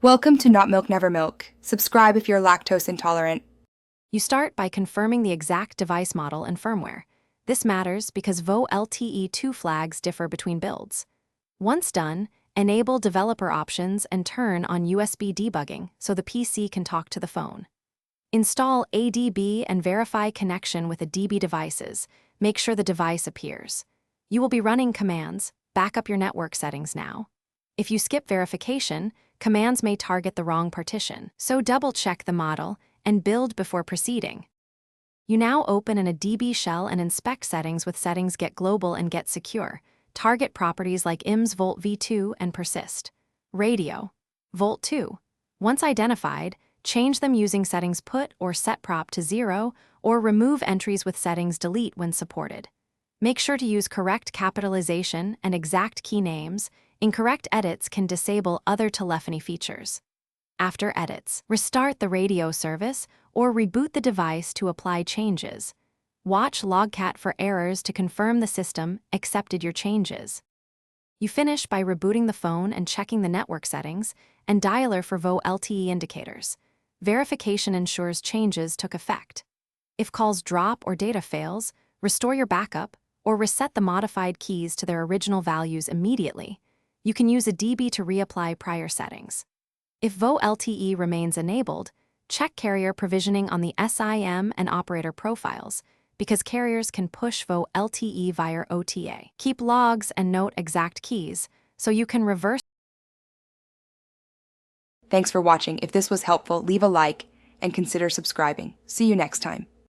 Welcome to Not Milk Never Milk. Subscribe if you're lactose intolerant. You start by confirming the exact device model and firmware. This matters because VO LTE2 flags differ between builds. Once done, enable developer options and turn on USB debugging so the PC can talk to the phone. Install ADB and verify connection with a DB devices. Make sure the device appears. You will be running commands. Back up your network settings now. If you skip verification, commands may target the wrong partition, so double-check the model and build before proceeding. You now open in a DB shell and inspect settings with settings Get Global and Get Secure. Target properties like IMS VO LTE2 and persist. Radio, VO LTE2. Once identified, change them using settings Put or Set Prop to 0 or remove entries with settings Delete when supported. Make sure to use correct capitalization and exact key names. Incorrect edits can disable other telephony features. After edits, restart the radio service or reboot the device to apply changes. Watch Logcat for errors to confirm the system accepted your changes. You finish by rebooting the phone and checking the network settings and dialer for VO LTE indicators. Verification ensures changes took effect. If calls drop or data fails, restore your backup or reset the modified keys to their original values immediately. You can use a DB to reapply prior settings. If VO LTE remains enabled, check carrier provisioning on the SIM and operator profiles, because carriers can push VO LTE via OTA. Keep logs and note exact keys, so you can reverse. Thanks for watching. If this was helpful, leave a like and consider subscribing. See you next time.